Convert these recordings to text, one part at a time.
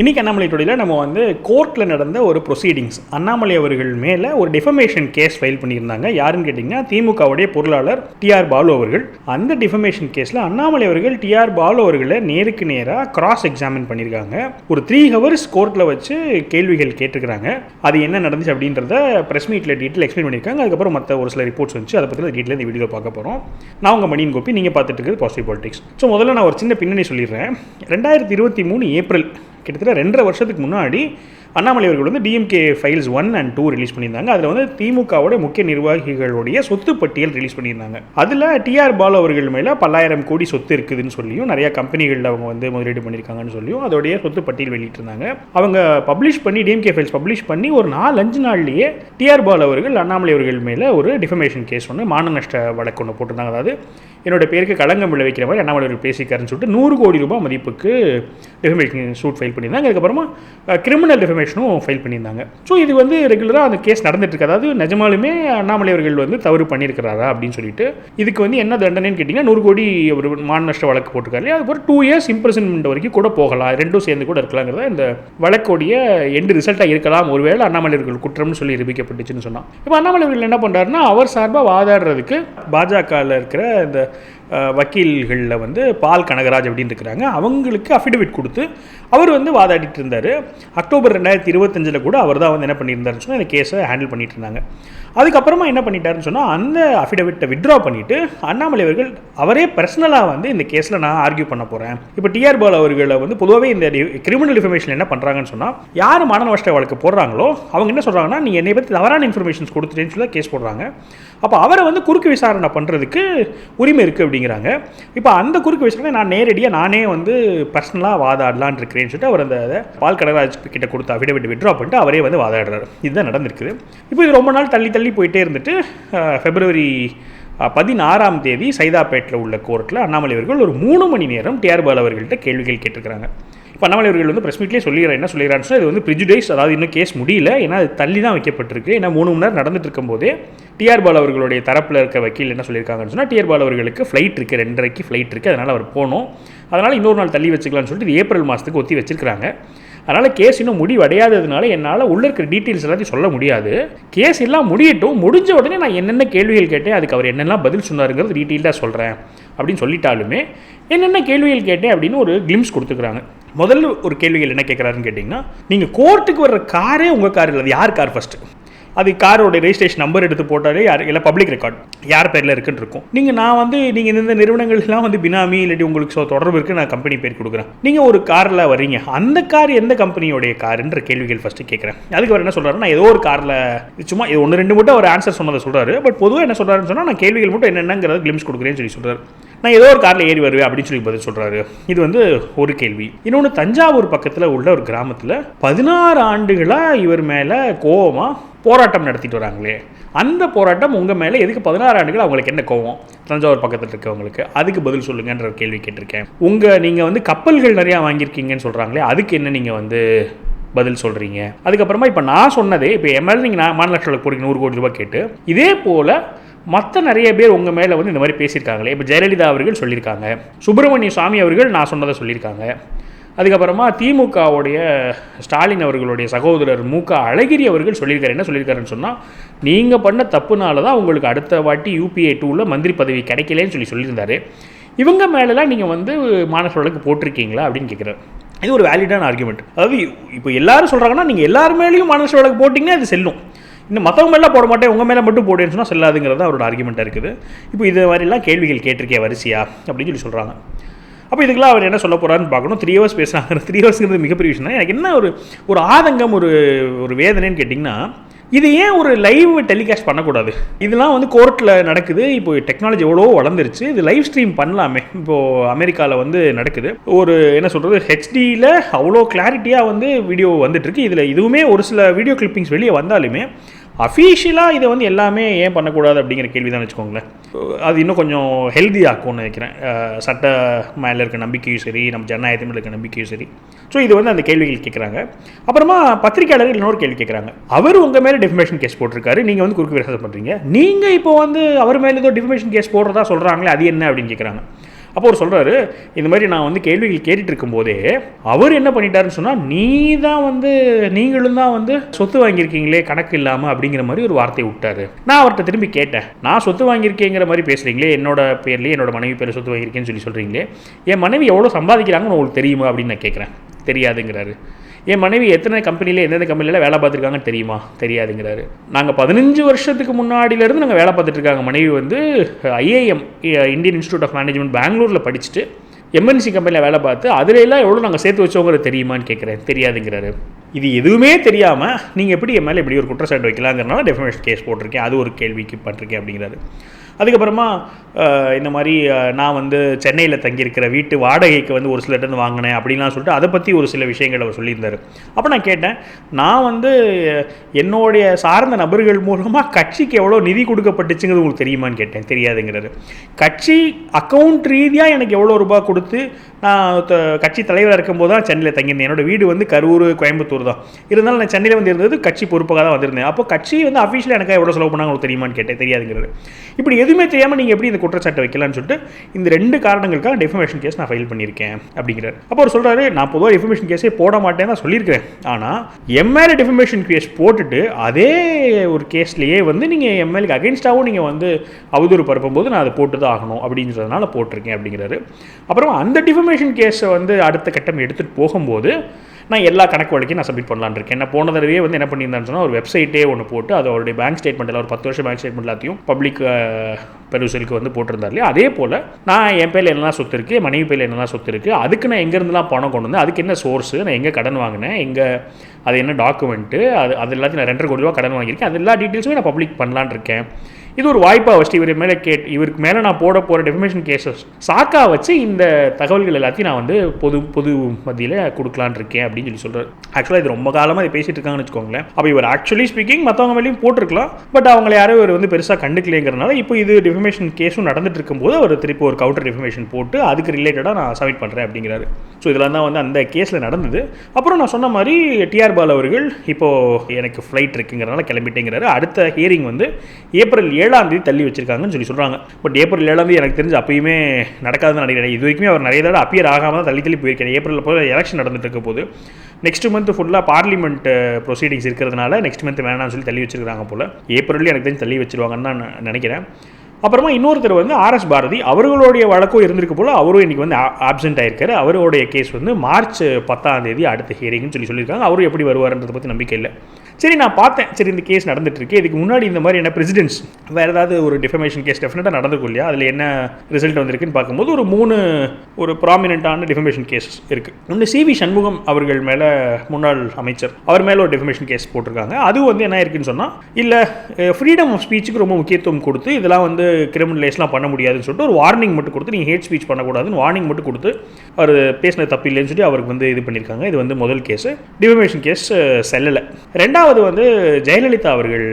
இன்றைக்கி அண்ணாமலை டுடேல நம்ம வந்து கோர்ட்டில் நடந்த ஒரு ப்ரொசீடிங்ஸ், அண்ணாமலை அவர்கள் மேலே ஒரு டிஃபமேஷன் கேஸ் ஃபைல் பண்ணியிருந்தாங்க. யாருன்னு கேட்டிங்கன்னா திமுகவுடைய பொருளாளர் டிஆர் பாலு அவர்கள். அந்த டிஃபமேஷன் கேஸில் அண்ணாமலை அவர்கள் டிஆர் பாலு அவர்களை நேருக்கு நேராக கிராஸ் எக்ஸாமின் பண்ணியிருக்காங்க. ஒரு 3 hours கோர்ட்டில் வச்சு கேள்விகள் கேட்டிருக்கிறாங்க. அது என்ன நடந்துச்சு அப்படின்றத ப்ரெஸ் மீட்டில் டீட்டெயில் எக்ஸ்பிளைன் பண்ணியிருக்காங்க. அதுக்கப்புறம் மற்ற ஒரு சில ரிப்போர்ட்ஸ் வந்துச்சு. அதை பற்றி டீட்டெயில் இந்த வீடியோவில் பார்க்க போகிறோம். நான் உங்கள் மணியின் கோப்பி, நீங்கள் பார்த்துட்டு இருக்கிறது பாசிட்டிவ் பாலிடிக்ஸ். ஸோ முதல்ல நான் ஒரு சின்ன பின்னணி சொல்லிடுறேன். 2023 ஏப்ரல், கிட்டத்தட்ட 2.5 வருஷத்துக்கு முன்னாடி அண்ணாமலை அவர்கள் வந்து டிஎம்கே ஃபைல்ஸ் 1 and 2 ரிலீஸ் பண்ணியிருந்தாங்க. அதில் வந்து திமுகவோட முக்கிய நிர்வாகிகளுடைய சொத்து பட்டியல் ரிலீஸ் பண்ணியிருந்தாங்க. அதில் டிஆர் பாலு அவர்கள் மேலே 10,000 கோடி சொத்து இருக்குதுன்னு சொல்லியும், நிறைய கம்பெனிகளில் அவங்க வந்து முதலீடு பண்ணியிருக்காங்கன்னு சொல்லியும் அதோடைய சொத்து பட்டியல் வெளியிட்டிருந்தாங்க. அவங்க பப்ளிஷ் பண்ணி, டிஎம்கே ஃபைல்ஸ் பப்ளிஷ் பண்ணி ஒரு 4-5 நாள்லேயே டிஆர் பாலு அவர்கள் அண்ணாமலை அவர்கள் மேலே ஒரு டிஃபமேஷன் கேஸ் ஒன்று, மான நஷ்ட வழக்கு ஒன்று போட்டிருந்தாங்க. அதாவது என்னோட பேருக்கு களங்கம் விளைவிக்கிற மாதிரி அண்ணாமலை அவர்கள் பேசிக்காருன்னு சொல்லிட்டு 100 கோடி ரூபாய் மதிப்புக்கு டிஃபமேஷன் சூட் ஃபைல் பண்ணியிருந்தாங்க. அதுக்கப்புறமா கிரிமினல் டிஃபமேஷனும் ஃபைல் பண்ணியிருந்தாங்க. ஸோ இது வந்து ரெகுலராக அந்த கேஸ் நடந்துட்டு இருக்கு. அதாவது நிஜமாலுமே அண்ணாமலை அவர்கள் வந்து தவறு பண்ணியிருக்கிறாரா அப்படின்னு சொல்லிட்டு இதுக்கு வந்து என்ன தண்டனைன்னு கேட்டிங்கன்னா 100 கோடி ஒரு மான நஷ்ட வழக்கு போட்டிருக்காரு இல்லையா, அதுக்கப்புறம் 2 years இம்ப்ரிசன்மெண்ட் வரைக்கும் கூட போகலாம், ரெண்டும் சேர்ந்து கூட இருக்கலாங்கிறத இந்த வழக்குடைய எண்டு ரிசல்ட்டாக இருக்கலாம். ஒருவேளை அண்ணாமலை அவர்கள் குற்றம்னு சொல்லி நிரூபிக்கப்பட்டுச்சுன்னு சொன்னால், இப்போ அண்ணாமலை அவர்கள் என்ன பண்ணுறாருன்னா, அவர் சார்பாக வாதாடுறதுக்கு பாஜகவில் இருக்கிற இந்த வக்கீல்களில் வந்து பால் கனகராஜ் அப்படின்னு இருக்கிறாங்க. அவங்களுக்கு அஃபிடவிட் கொடுத்து அவர் வந்து வாதாடிட்டு இருந்தார். அக்டோபர் 2025 கூட அவர் தான் வந்து என்ன பண்ணியிருந்தாருன்னு சொன்னால் இந்த கேஸை ஹேண்டில் பண்ணிட்டு இருந்தாங்க. அதுக்கப்புறமா என்ன பண்ணிட்டாருன்னு சொன்னால், அந்த அஃபிடவிட்டை வித்ட்ரா பண்ணிவிட்டு அண்ணாமலை அவர்கள் அவரே பர்சனலாக வந்து இந்த கேஸில் நான் ஆர்கியூ பண்ண போகிறேன். இப்போ டிஆர் பாலு அவர்களை வந்து பொதுவாகவே இந்த கிரிமினல் டிஃபமேஷன் என்ன பண்ணுறாங்கன்னு சொன்னால், யார் மான நஷ்ட வழக்கு போடுறாங்களோ அவங்க என்ன சொல்கிறாங்கன்னா, நீ என்னை பற்றி தவறான இன்ஃபர்மேஷன்ஸ் கொடுத்துட்டேன்னு சொல்லி கேஸ் போடுறாங்க. அப்போ அவரை வந்து குறுக்கு விசாரணை பண்ணுறதுக்கு உரிமை இருக்குது அப்படிங்கிறாங்க. இப்போ அந்த குறுக்கு விசாரணை நான் நேரடியாக நானே வந்து பர்சனலாக வாதாடலான் இருக்கிறேன்னு சொல்லிட்டு அவர் அந்த பால் கனகராஜ் கிட்ட கொடுத்த அஃபிடவிட் வித்ட்ரா பண்ணிட்டு அவரே வந்து வாதாடுறாரு. இதுதான் நடந்திருக்குது. இப்போ இது ரொம்ப நாள் தள்ளி போயிட்டே இருந்துட்டு February 16 சைதாப்பேட்டில் உள்ள கோர்ட்டில் அண்ணாமலை அவர்கள் ஒரு 3 மணி நேரம் டிஆர் பாலு அவர்கள்ட்ட கேள்விகள் கேட்டிருக்கிறாங்க. இப்போ அண்ணாமலை அவர்கள் வந்து ப்ரெஸ் மீட்லேயே சொல்லிடுறேன், என்ன சொல்லிடுறான்னு சொன்னால், இது வந்து ப்ரிஜுடைஸ், அதாவது இன்னும் கேஸ் முடியல, ஏன்னா அது தள்ளி தான் வைக்கப்பட்டிருக்கு. ஏன்னா 3 மணி நேரம் நடந்துட்டு இருக்கும்போதே டிஆர் பாலு அவர்களுடைய தரப்பில் இருக்க வக்கீல் என்ன சொல்லியிருக்காங்கன்னு சொன்னால், டிஆர் பாலு அவர்களுக்கு ஃப்ளைட் இருக்குது, 2:30 ஃப்ளைட் இருக்குது, அதனால் அவர் போகணும், அதனால் இன்னொரு நாள் தள்ளி வச்சுக்கலாம்னு சொல்லிட்டு இது ஏப்ரல் மாதத்துக்கு ஒத்தி வச்சிருக்காங்க. அதனால் கேஸ் இன்னும் முடிவடையாததுனால என்னால் உள்ள இருக்கிற டீட்டெயில்ஸ் எல்லாத்தையும் சொல்ல முடியாது. கேஸ் எல்லாம் முடியட்டும், முடிஞ்ச உடனே நான் என்னென்ன கேள்விகள் கேட்டேன், அதுக்கு அவர் என்னெல்லாம் பதில் சொன்னாருங்கிறது டீட்டெயில்டாக சொல்கிறேன் அப்படின்னு சொல்லிட்டாலுமே, என்னென்ன கேள்விகள் கேட்டேன் அப்படின்னு ஒரு கிளிம்ஸ் கொடுத்துக்கிறாங்க. முதல்ல ஒரு கேள்விகள் என்ன கேட்குறாருன்னு கேட்டிங்கன்னா, நீங்கள் கோர்ட்டுக்கு வர்ற காரே உங்கள் கார் இல்லை, அது யார் கார் ஃபஸ்ட்டு, அது காரோட ரெஜிஸ்ட்ரேஷன் நம்பர் எடுத்து போட்டாலே யார் இல்லை பப்ளிக் ரெக்கார்ட் யார் பேரில் இருக்குன்னு இருக்கும். நீங்கள் இந்த நிறுவனங்கள்லாம் வந்து பினாமி இல்லாட்டி உங்களுக்கு தொடர்பு இருக்குது, நான் கம்பெனி பேர் கொடுக்குறேன். நீங்கள் ஒரு காரில் வர்றீங்க, அந்த கார் எந்த கம்பெனியோடைய காருன்ற கேள்விகள் ஃபஸ்ட்டு கேட்குறேன். அதுக்கு அவர் என்ன சொல்கிறாருன்னா, ஏதோ ஒரு காரில் சும்மா 1-2 மட்டும் அவர் ஆன்சர் சொன்னதை சொல்கிறாரு. பட் பொதுவாக என்ன சொல்கிறாருன்னு சொன்னால், நான் கேள்விகள் மட்டும் என்னென்னங்கிறத கிளிம்ஸ் கொடுக்குறேன்னு சொல்லி சொல்கிறார். நான் ஏதோ ஒரு காரில் ஏறி வருவேன் அப்படின்னு சொல்லி பதில் சொல்கிறாரு. இது வந்து ஒரு கேள்வி. இன்னொன்று, தஞ்சாவூர் பக்கத்தில் உள்ள ஒரு கிராமத்தில் 16 ஆண்டுகளாக இவர் மேலே கோவமாக போராட்டம் நடத்திட்டு வராங்களே, அந்த போராட்டம் உங்கள் மேலே எதுக்கு 16 ஆண்டுகள், அவங்களுக்கு என்ன கோவம் தஞ்சாவூர் பக்கத்தில் இருக்கவங்களுக்கு, அதுக்கு பதில் சொல்லுங்கன்ற ஒரு கேள்வி கேட்டிருக்கேன். நீங்கள் வந்து கப்பல்கள் நிறையா வாங்கியிருக்கீங்கன்னு சொல்கிறாங்களே, அதுக்கு என்ன நீங்கள் வந்து பதில் சொல்கிறீங்க. அதுக்கப்புறமா இப்போ நான் சொன்னதே, இப்போ எம்எல்ஏ நீங்கள் மான லட்ச போடுங்க 100 கோடி ரூபாய் கேட்டு, இதே போல் மற்ற நிறைய பேர் உங்கள் மேலே வந்து இந்த மாதிரி பேசியிருக்காங்களே. இப்போ ஜெயலலிதா அவர்கள் சொல்லியிருக்காங்க, சுப்பிரமணிய சுவாமி அவர்கள் நான் சொன்னதை சொல்லியிருக்காங்க. அதுக்கப்புறமா திமுகவுடைய ஸ்டாலின் அவர்களுடைய சகோதரர் மு.க. அழகிரி அவர்கள் சொல்லியிருக்காரு. என்ன சொல்லியிருக்காருன்னு சொன்னால், நீங்கள் பண்ண தப்புனால தான் உங்களுக்கு அடுத்த வாட்டி UPA 2ல் மந்திரி பதவி கிடைக்கலன்னு சொல்லியிருந்தாரு. இவங்க மேலெலாம் நீங்கள் வந்து மான வழக்கு போட்டிருக்கீங்களா அப்படின்னு கேட்குறாரு. இது ஒரு வேலிடான ஆர்குமெண்ட். அதாவது இப்போ எல்லாரும் சொல்கிறாங்கன்னா, நீங்கள் எல்லார் மேலேயும் மான வழக்கு போட்டிங்கன்னா அது செல்லும், இன்னும் மற்றவங்க மேலே போட மாட்டேன் உங்கள் மேலே மட்டும் போடுன்னு சொன்னால் செல்லாதுங்கிறது அவரோட ஆர்குமெண்ட்டாக இருக்குது. இப்போ இது மாதிரிலாம் கேள்விகள் கேட்டிருக்கேன் வரிசையா அப்படின்னு சொல்லி சொல்கிறாங்க. அப்போ இதுக்கெல்லாம் அவர் என்ன சொல்ல போகிறாருன்னு பார்க்கணும். 3 hours பேசுகிறாங்க. 3 hours மிகப்பெரிய விஷயம் தான். எனக்கு என்ன ஒரு ஆதங்கம், ஒரு வேதனைன்னு கேட்டிங்கன்னா, இது ஏன் ஒரு லைவ் டெலிகாஸ்ட் பண்ணக்கூடாது? இதெல்லாம் வந்து கோர்ட்டில் நடக்குது. இப்போ டெக்னாலஜி எவ்வளோ வளர்ந்துருச்சு, இது லைவ் ஸ்ட்ரீம் பண்ணலாமே. இப்போது அமெரிக்காவில் வந்து நடக்குது. ஒரு என்ன சொல்கிறது, ஹெச்டியில் அவ்வளோ கிளாரிட்டியாக வந்து வீடியோ வந்துட்டுருக்கு. இதில் இதுவுமே ஒரு சில வீடியோ கிளிப்பிங்ஸ் வெளியே வந்தாலுமே அஃபீஷியலாக இதை வந்து எல்லாமே ஏன் பண்ணக்கூடாது அப்படிங்கிற கேள்வி தான் வச்சுக்கோங்களேன். அது இன்னும் கொஞ்சம் ஹெல்தியாக்கும்னு நினைக்கிறேன். சட்ட மேலே இருக்க நம்பிக்கையும் சரி, நம்ம ஜனநாயகத்து மேலே இருக்க நம்பிக்கையும் சரி. ஸோ இது வந்து அந்த கேள்விகள் கேட்குறாங்க. அப்புறமா பத்திரிகையாளர்கள் இன்னொரு கேள்வி கேட்குறாங்க. அவர் உங்கள் மேலே டிஃபமேஷன் கேஸ் போட்டிருக்காரு, நீங்கள் வந்து குறுக்கு விசாரணை பண்ணுறீங்க, நீங்கள் இப்போ வந்து அவர் மேலே ஏதோ டிஃபமேஷன் கேஸ் போடுறதா சொல்கிறாங்களே, அது என்ன அப்படின்னு கேட்குறாங்க. அப்போ அவர் சொல்கிறாரு, இந்த மாதிரி நான் வந்து கேள்விகள் கேட்டுட்டு இருக்கும்போதே அவர் என்ன பண்ணிட்டாருன்னு சொன்னால், நீங்களும் தான் வந்து சொத்து வாங்கியிருக்கீங்களே கணக்கு இல்லாமல் அப்படிங்கிற மாதிரி ஒரு வார்த்தையை விட்டார். நான் அவர்கிட்ட திரும்பி கேட்டேன், நான் சொத்து வாங்கியிருக்கேங்கிற மாதிரி பேசுகிறீங்களே, என்னோட பேர்லேயே என்னோட மனைவி பேர் சொத்து வாங்கியிருக்கேன்னு சொல்கிறீங்களே, என் மனைவி எவ்வளோ சம்பாதிக்கிறாங்கன்னு உங்களுக்கு தெரியுமா அப்படின்னு நான் கேட்குறேன். தெரியாதுங்கிறாரு. என் மனைவி எத்தனை கம்பெனியில் எந்தெந்த கம்பெனியில் வேலை பார்த்துருக்காங்கன்னு தெரியுமா? தெரியாதுங்கிறாரு. நாங்கள் 15 வருஷத்துக்கு முன்னாடியிலேருந்து நாங்கள் வேலை பார்த்துட்ருக்காங்க. மனைவி வந்து IIM, Indian Institute of Management பெங்களூரில் படிச்சுட்டு எம்என்சி கம்பெனியில் வேலை பார்த்து அதிலெல்லாம் எவ்வளோ நாங்கள் சேர்த்து வச்சோங்கிறது தெரியுமான்னு கேட்குறேன். தெரியாதுங்கிறாரு. இது எதுவுமே தெரியாமல் நீங்கள் எப்படி என் மேலே இப்படி ஒரு குற்றச்சாட்டு வைக்கலாங்கிறனால டெஃபமேஷன் கேஸ் போட்டிருக்கேன், அது ஒரு கேள்விக்கு பண்ணிருக்கேன் அப்படிங்கிறாரு. அதுக்கப்புறமா இந்த மாதிரி நான் வந்து சென்னையில் தங்கியிருக்கிற வீட்டு வாடகைக்கு வந்து ஒரு சில இடத்துல வாங்கினேன் அப்படின்லாம் சொல்லிட்டு அதை பற்றி ஒரு சில விஷயங்கள் அவர் சொல்லியிருந்தார். அப்போ நான் கேட்டேன், நான் வந்து என்னுடைய சார்ந்த நபர்கள் மூலமாக கட்சிக்கு எவ்வளோ நிதி கொடுக்கப்பட்டுச்சுங்கிறது உங்களுக்கு தெரியுமான்னு கேட்டேன். தெரியாதுங்கிறாரு. கட்சி அக்கௌண்ட் ரீதியாக எனக்கு எவ்வளோ ரூபாய் கொடுத்து நான் கட்சி தலைவராக இருக்கும்போது தான் சென்னையில் தங்கியிருந்தேன். என்னோடய வீடு வந்து கரூர், கோயம்புத்தூர் தான். இருந்தாலும் நான் சென்னையில் வந்து இருந்தது கட்சி பொறுப்பாக தான் வந்திருந்தேன். அப்போ கட்சி வந்து அஃபீஷியலாக எனக்கு எவ்வளோ செலவு பண்ணாங்க உங்களுக்கு தெரியுமான்னு கேட்டேன். தெரியாதுங்கிறாரு. இப்படி எதுவுமே தெரியாமல் நீங்கள் எப்படி இந்த குற்றச்சாட்டை வைக்கலான்னு சொல்லிட்டு இந்த 2 காரணங்களுக்காக டெஃபமேஷன் கேஸ் நான் ஃபைல் பண்ணியிருக்கேன் அப்படிங்கிறார். அப்போ அவர் சொல்கிறாரு, நான் பொதுவாக டெஃபமேஷன் கேஸே போட மாட்டேன்னு தான் சொல்லியிருக்கிறேன். ஆனால் எம்எல்ஏ டெஃபமேஷன் கேஸ் போட்டுட்டு அதே ஒரு கேஸ்லேயே வந்து நீங்கள் எம்எல்ஏக்கு அகென்ஸ்டாகவும் நீங்கள் வந்து அவதூறு பரப்பும்போது நான் அதை போட்டு தான் ஆகணும் அப்படின்றதுனால போட்டிருக்கேன் அப்படிங்கிறாரு. அப்புறம் அந்த டிஃபமேஷன் கேஸை வந்து அடுத்த கட்டம் எடுத்துகிட்டு போகும்போது நான் எல்லா கணக்கு வழக்கையும் நான் சப்மிட் பண்ணலான்னு இருக்கேன். நான் போன தடவையே வந்து என்ன பண்ணியிருந்தான்னு சொன்னால் ஒரு வெப்சைட்டே ஒன்று போட்டு அதோடைய பேங்க் ஸ்டேட்மெண்ட்டில் ஒரு 10 வருஷம் பேங்க் ஸ்டேட்மெண்ட் எல்லாத்தையும் பப்ளிக் பெருசலுக்கு வந்து போட்டிருந்தார் இல்லையா. அதே போல் நான் என் பேரில் என்னெல்லாம் சொத்து இருக்குது, என் மனைவி பேரில் என்னெல்லாம் சொத்து இருக்குது, அதுக்கு நான் எங்கேருந்துலாம் பணம் கொண்டு வந்தேன், அதுக்கு என்ன சோர்ஸு, நான் எங்கே கடன் வாங்கினேன், அது என்ன டாக்குமெண்ட்டு, அது எல்லாத்தையும் நான் 2.5 கோடி ரூபா கடன் வாங்கியிருக்கேன், அது எல்லா டீட்டெயில்ஸுமே நான் பப்ளிக் பண்ணலான்னு இருக்கேன். இது ஒரு வாய்ப்பாக வச்சுட்டு இவருக்கு மேலே நான் போட போகிற டெஃபமேஷன் கேஸஸ் சாக்கா வச்சு இந்த தகவல்கள் எல்லாத்தையும் நான் வந்து பொது மத்தியில் கொடுக்கலான் இருக்கேன் அப்படின்னு சொல்கிறார். ஆக்சுவலாக இது ரொம்ப காலமாக இதை பேசிகிட்டு இருக்காங்கன்னு வச்சுக்கோங்களேன். அப்போ இவர் ஆக்சுவலி ஸ்பீக்கிங் மற்றவங்க மேலேயும் போட்டிருக்கலாம், பட் அவங்களை யாரும் இவர் வந்து பெருசாக கண்டுக்கலைங்கிறனால இப்போ இது டெஃபமேஷன் கேஸும் நடந்துட்டு இருக்கும்போது அவர் திருப்பி ஒரு கவுண்டர் டெஃபமேஷன் போட்டு அதுக்கு ரிலேட்டடாக நான் சப்மிட் பண்ணுறேன் அப்படிங்கிறாரு. ஸோ இதெல்லாம் தான் வந்து அந்த கேஸில் நடந்தது. அப்புறம் நான் சொன்ன மாதிரி டிஆர் பாலு அவர்கள் இப்போது எனக்கு ஃப்ளைட் இருக்குங்கிறனால கிளம்பிட்டேங்கிறாரு. அடுத்த ஹியரிங் வந்து ஏப்ரல் 7ஆம் தேதி தள்ளி வச்சிருக்காங்கன்னு சொல்கிறாங்க. பட் ஏப்ரல் 7ஆம் தேதி எனக்கு தெரிஞ்சு அப்பயுமே நடக்காதுன்னு நினைக்கிறேன். இது வரைக்குமே அவர் நிறைய தடவை அப்பியர் ஆகாமல் தான் தள்ளி போயிருக்கேன். ஏப்ரலில் போய் எலெக்ஷன் நடந்துட்டு இருக்க போது நெக்ஸ்ட் மந்த் ஃபுல்லாக பார்லிமெண்ட் ப்ரொசீடிங்ஸ் இருக்கிறதுனால நெக்ஸ்ட் மந்த் வேணாம்னு சொல்லி தள்ளி வச்சிருக்காங்க போல். ஏப்ரல்லேயே எனக்கு தெரிஞ்சு தள்ளி வச்சிருவாங்கன்னு தான் நினைக்கிறேன். அப்புறமா இன்னொருத்தர் வந்து ஆர்எஸ் பாரதி, அவர்களுடைய வழக்கம் இருந்திருக்கு போல் அவரும் இன்றைக்கி வந்து ஆப்சென்ட் ஆகிருக்காரு. அவருடைய கேஸ் வந்து மார்ச் 10ஆம் தேதி அடுத்த ஹியரிங்னு சொல்லியிருக்காங்க. அவரும் எப்படி வருவார்ன்றதை பற்றி நம்பிக்கை இல்லை. சரி, நான் பார்த்தேன், சரி இந்த கேஸ் நடந்துட்டுருக்கு, இதுக்கு முன்னாடி இந்த மாதிரி என்ன பிரசிடென்ட்ஸ் வேறு ஏதாவது ஒரு டிஃபமேஷன் கேஸ் டெஃபினட்டாக நடந்திருக்கும் இல்லையா, அதில் என்ன ரிசல்ட் வந்திருக்குன்னு பார்க்கும்போது ஒரு 3 ப்ராமினென்ட்டான டிஃபமேஷன் கேஸ் இருக்குது. ஒன்று சிவி சண்முகம் அவர்கள் மேலே, முன்னாள் அமைச்சர், அவர் மேலே ஒரு டிஃபமேஷன் கேஸ் போட்டிருக்காங்க. அது வந்து என்ன இருக்குன்னு சொன்னால், இல்லை ஃப்ரீடம் ஆஃப் ஸ்பீச்சுக்கு ரொம்ப முக்கியத்துவம் கொடுத்து இதெல்லாம் வந்து கிரிமினலைஸ்லாம் பண்ண முடியாதுன்னு சொல்லிட்டு ஒரு வார்னிங் மட்டும் கொடுத்து நீங்கள் ஹேட் ஸ்பீச் பண்ணக்கூடாதுன்னு வார்னிங் மட்டும் கொடுத்து அவர் பேசினது தப்பு இல்லைன்னு சொல்லி அவருக்கு வந்து இது பண்ணியிருக்காங்க. இது வந்து முதல் கேஸு, டிஃபமேஷன் கேஸ் செல்லலை. ரெண்டாவது வந்து ஜெயலலிதா அவர்கள்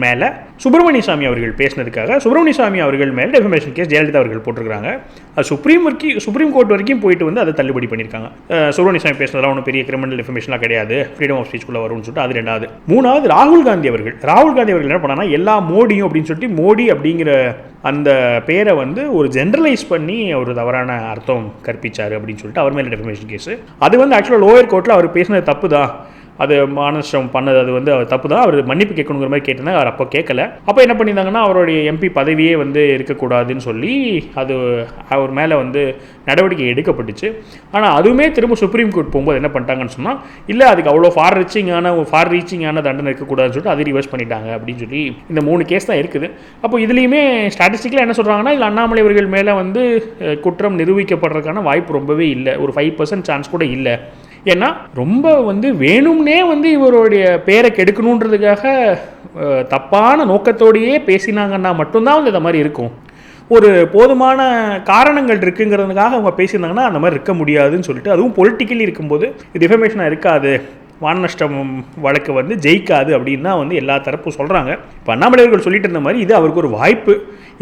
மேலே சுப்பிரமணிய சாமி அவர்கள் பேசினதுக்காக சுப்பிரமணிய சாமி அவர்கள் மேலே டெஃபமேஷன் கேஸ் ஜெயலலிதா அவர்கள் போட்டிருக்காங்க. அது சுப்ரீம் கோர்ட் வரைக்கும் போயிட்டு வந்து அதை தள்ளுபடி பண்ணியிருக்காங்க. சுப்பிரமணிய சாமி பேசினதெல்லாம் ஒன்றும் பெரிய கிரிமினல் டெஃபமேஷன்லாம் கிடையாது, ஃப்ரீடம் ஆஃப் ஸ்பீச்சுக்குள்ளே வரும்னு சொல்லிட்டு அது ரெண்டாவது. மூணாவது ராகுல் காந்தி அவர்கள் என்ன பண்ணாங்கன்னா, எல்லா மோடியும் அப்படின்னு சொல்லிட்டு மோடி அப்படிங்கிற அந்த பேரை வந்து ஒரு ஜென்ரலைஸ் பண்ணி ஒரு தவறான அர்த்தம் கற்பிச்சார் அப்படின்னு சொல்லிட்டு அவர் மேலே டெஃபமேஷன் கேஸு. அது வந்து ஆக்சுவலாக லோயர் கோர்ட்டில் அவர் பேசினது தப்பு தான், அது மானஸ்டம் பண்ணது, அது வந்து தப்பு தான், அவர் மன்னிப்பு கேட்கணுங்கிற மாதிரி கேட்டிருந்தாங்க. அவர் அப்போ கேட்கல. அப்போ என்ன பண்ணியிருந்தாங்கன்னா, அவருடைய எம்பி பதவியே வந்து இருக்கக்கூடாதுன்னு சொல்லி அது அவர் மேலே வந்து நடவடிக்கை எடுக்கப்பட்டுச்சு. ஆனால் அதுவுமே திரும்ப சுப்ரீம் கோர்ட் போகும்போது என்ன பண்ணிட்டாங்கன்னு சொன்னால், இல்லை அதுக்கு அவ்வளோ ஃபார் ரீச்சிங்கான தண்டனை இருக்கக்கூடாதுன்னு சொல்லிட்டு அது ரிவர்ஸ் பண்ணிட்டாங்க அப்படின்னு சொல்லி இந்த 3 கேஸ் தான் இருக்குது. அப்போ இதுலேயுமே ஸ்டாட்டிஸ்டிக்கில் என்ன சொல்கிறாங்கன்னா, இதில் அண்ணாமலை அவர்கள் மேலே வந்து குற்றம் நிரூபிக்கப்படுறதுக்கான வாய்ப்பு ரொம்பவே இல்லை, ஒரு 5% சான்ஸ் கூட இல்லை. ஏன்னா ரொம்ப வந்து வேணும்னே வந்து இவருடைய பேரை கெடுக்கணுன்றதுக்காக தப்பான நோக்கத்தோடையே பேசினாங்கன்னா மட்டும்தான் வந்து இந்த மாதிரி இருக்கும். ஒரு போதுமான காரணங்கள் இருக்குங்கிறதுக்காக அவங்க பேசியிருந்தாங்கன்னா அந்த மாதிரி இருக்க முடியாதுன்னு சொல்லிட்டு, அதுவும் பொலிட்டிக்கலி இருக்கும்போது டிஃபமேஷனாக இருக்காது, மான நஷ்டம் வழக்கு வந்து ஜெயிக்காது அப்படின்னு தான் வந்து எல்லா தரப்பும் சொல்கிறாங்க. இப்போ அண்ணாமலை அவர்கள் சொல்லிட்டு இருந்த மாதிரி இது அவருக்கு ஒரு வாய்ப்பு,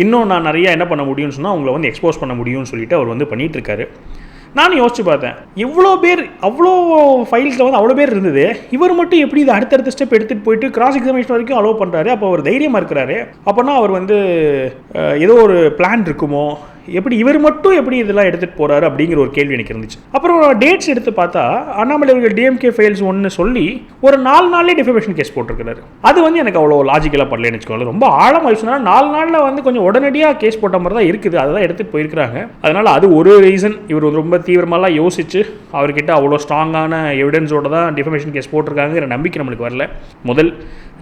இன்னும் நான் நிறையா என்ன பண்ண முடியும்னு சொன்னால் அவங்கள வந்து எக்ஸ்போஸ் பண்ண முடியும்னு சொல்லிட்டு அவர் வந்து பண்ணிகிட்டு இருக்காரு. நானும் யோசிச்சு பார்த்தேன், இவ்வளோ பேர் அவ்வளோ ஃபைல்ஸில் வந்து அவ்வளோ பேர் இருந்தது, இவர் மட்டும் எப்படி இது அடுத்தடுத்த ஸ்டெப் எடுத்துகிட்டு போயிட்டு கிராஸ் எக்ஸாமினேஷன் வரைக்கும் அலோவ் பண்ணுறாரு. அப்போ அவர் தைரியமாக இருக்கிறாரு. அப்போனா அவர் வந்து ஏதோ ஒரு பிளான் இருக்குமோ, எப்படி இவர் மட்டும் எப்படி இதெல்லாம் எடுத்துகிட்டு போகிறாரு அப்படிங்கிற ஒரு கேள்வி எனக்கு இருந்துச்சு. அப்புறம் டேட்ஸ் எடுத்து பார்த்தா அண்ணாமலை அவர்கள் டிஎம்கே ஃபைல்ஸ் ஒன்று சொல்லி ஒரு 4 நாள்லேயே டிஃபமேஷன் கேஸ் போட்டிருக்கிறாரு. அது வந்து எனக்கு அவ்வளோ லாஜிக்கலாக படலன்னு வச்சுக்கோங்க. ரொம்ப ஆழமாக சொன்னால் 4 நாளில் வந்து கொஞ்சம் உடனடியாக கேஸ் போட்ட மாதிரி தான் இருக்குது. அதை தான் எடுத்துகிட்டு போயிருக்கிறாங்க. அதனால் அது ஒரு ரீசன். இவர் ரொம்ப தீவிரமாலாம் யோசிச்சு அவர்கிட்ட அவ்வளோ ஸ்ட்ராங்கான எவிடன்ஸோடு தான் டிஃபமேஷன் கேஸ் போட்டிருக்காங்கிற நம்பிக்கை நம்மளுக்கு வரல. முதல்.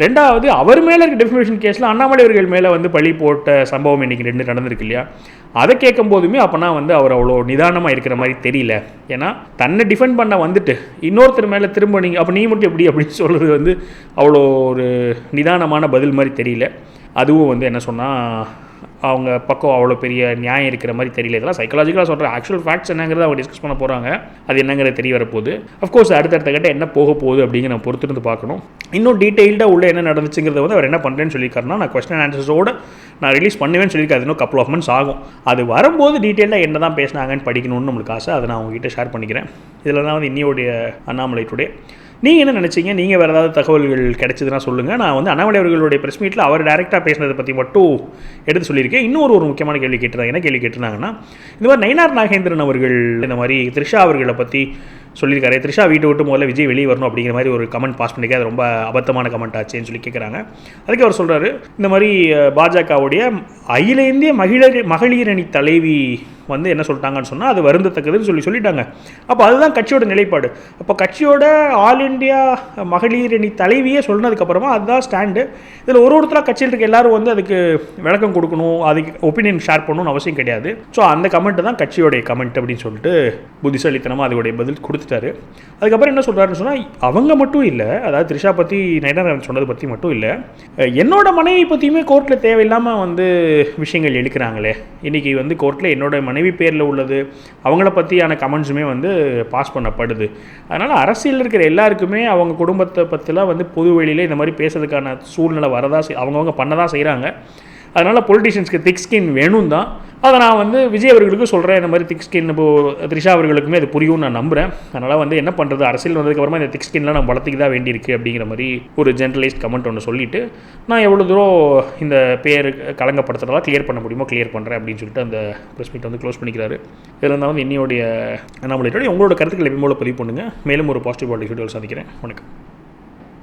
ரெண்டாவது, அவர் மேலே இருக்க டிஃபமேஷன் கேஸில் அண்ணாமலை அவர்கள் மேலே வந்து பழி போட்ட சம்பவம் இன்றைக்கி 2 நடந்திருக்கு இல்லையா? அதை கேட்கும் போதுமே அப்போனா வந்து அவர் அவ்வளோ நிதானமாக இருக்கிற மாதிரி தெரியல. ஏன்னா தன்னை டிஃபெண்ட் பண்ண வந்துட்டு இன்னொருத்தர் மேலே திரும்ப நீங்கள் அப்போ நீ மட்டும் எப்படி அப்படின்னு சொல்கிறது வந்து அவ்வளோ ஒரு நிதானமான பதில் மாதிரி தெரியல. அதுவும் வந்து என்ன சொன்னால் அவங்க பக்கம் அவ்வளோ பெரிய நியாயம் இருக்கிற மாதிரி தெரியல. இதெல்லாம் சைக்காலஜிக்கலாக சொல்கிற ஆக்சுவல் ஃபேக்ட்ஸ் என்னங்கிறத அவங்க டிஸ்கஸ் பண்ண போகிறாங்க. அது என்னங்கிறது தெரிய வரப்போகுது. அஃப்கோர்ஸ் அடுத்தடுத்த கட்ட என்ன போக போகுது அப்படிங்கிற நம்ம பொறுத்திருந்து பார்க்கணும். இன்னும் டீட்டெயில்டாக உள்ள என்ன நடந்துச்சுங்கிறத வந்து அவர் என்ன பண்ணுறேன்னு சொல்லியிருக்காருன்னா, நான் கொஸ்டின் ஆன்சர்ஸோடு நான் ரிலீஸ் பண்ணுவேன்னு சொல்லியிருக்காரு. இன்னும் கப்பல் ஆஃப் மந்த்ஸ் ஆகும். அது வரும்போது டீட்டெயிலாக என்ன தான் பேசினாங்கன்னு படிக்கணும்னு நம்மளுக்கு ஆசை. அதை நான் உங்ககிட்ட ஷேர் பண்ணிக்கிறேன். இதில் தான் வந்து இன்னையோடைய அண்ணாமலை டுடே. நீங்கள் என்ன நினச்சிங்க? நீங்கள் வேறு ஏதாவது தகவல்கள் கிடைச்சதுன்னா சொல்லுங்கள். நான் வந்து அண்ணாமலை அவர்களுடைய ப்ரெஸ் மீட்டில் அவர் டைரெக்டாக பேசினதை பற்றி மட்டும் எடுத்து சொல்லியிருக்கேன். இன்னொரு முக்கியமான கேள்வி கேட்டிருந்தாங்க. என்ன கேள்வி கேட்டிருந்தாங்கன்னா, இந்த மாதிரி நயினார் நாகேந்திரன் அவர்கள் இந்த மாதிரி த்ரிஷா அவர்களை பற்றி சொல்லியிருக்காரு. த்ரிஷா வீட்டை விட்டு முதல்ல விஜய் வெளியே வரணும் அப்படிங்கிற மாதிரி ஒரு கமெண்ட் பாஸ் பண்ணிக்க. அது ரொம்ப அபத்தமான கமெண்ட் ஆச்சுன்னு சொல்லி கேட்குறாங்க. அதுக்கு அவர் சொல்கிறாரு, இந்த மாதிரி பாஜகவுடைய அகில இந்திய மகளிர் அணி தலைவி வந்து என்ன சொல்லிட்டாங்கன்னு சொன்னால் அது வருந்தத்தக்கதுன்னு சொல்லிட்டாங்க. அப்போ அதுதான் கட்சியோட நிலைப்பாடு. அப்போ கட்சியோட ஆல் இண்டியா மகளிர் அணி தலைவியே சொன்னதுக்கப்புறமா அதுதான் ஸ்டாண்டு. இதில் ஒருத்தராக கட்சியில் இருக்க எல்லாரும் வந்து அதுக்கு விளக்கம் கொடுக்கணும், அதுக்கு ஒப்பீனியன் ஷேர் பண்ணணும்னு அவசியம் கிடையாது. ஸோ அந்த கமெண்ட்டு தான் கட்சியோடைய கமெண்ட் அப்படின்னு சொல்லிட்டு புத்திசாலித்தனமாக அதோடைய பதில் கொடுத்துட்டாரு. அதுக்கப்புறம் என்ன சொல்கிறாருன்னு சொன்னால், அவங்க மட்டும் இல்லை, அதாவது த்ரிஷா பற்றி நயினார் சொன்னதை பற்றி மட்டும் இல்லை, என்னோட மனைவி பற்றியுமே கோர்ட்டில் தேவையில்லாமல் வந்து விஷயங்கள் எடுக்கிறாங்களே. இன்றைக்கி வந்து கோர்ட்டில் என்னோட மனைவி பேரில் உள்ளது, அவங்கள பற்றியான கமெண்ட்ஸுமே வந்து பாஸ் பண்ணப்படுது. அதனால் அரசியல் இருக்கிற எல்லாருக்குமே அவங்க குடும்பத்தை பற்றிலாம் வந்து பொது வெளியில் இந்த மாதிரி பேசுறதுக்கான சூழ்நிலை வரதா அவங்கவுங்க பண்ணதான் செய்கிறாங்க. அதனால் பொலிட்டிஷியன்ஸ்க்கு திக் ஸ்கின் வேணும் தான். அதை நான் வந்து விஜய் அவர்களுக்கும் சொல்கிறேன். இந்த மாதிரி திக் ஸ்கின் இப்போது த்ரிஷா அவர்களுக்குமே அது புரியும்னு நான் நம்புகிறேன். அதனால் வந்து என்ன பண்ணுறது, அரசியல் வந்ததுக்கப்புறமா இந்த திக் ஸ்கின்லாம் நம்ம வளர்த்துக்கு தான் வேண்டியிருக்கு அப்படிங்கிற மாதிரி ஒரு ஜென்ரலைஸ்ட் கமெண்ட் ஒன்று சொல்லிவிட்டு, நான் எவ்வளோ தூரம் இந்த பேர் கலங்கப்படுத்துறதெல்லாம் கிளியர் பண்ண முடியுமோ கிளியர் பண்ணுறேன் அப்படின்னு சொல்லிட்டு அந்த ப்ரெஸ் மீட் வந்து க்ளோஸ் பண்ணிக்கிறாரு. இதில் இருந்தால் வந்து இன்னையோடைய அண்ணாமலையோட உங்களோட கருத்துக்களை எப்போது பதிவு பண்ணுங்கள். மேலும் ஒரு பாசிட்டிவ் பாலிட்டிக்ஸ் வீடியோவில் சந்திக்கிறேன். வணக்கம்.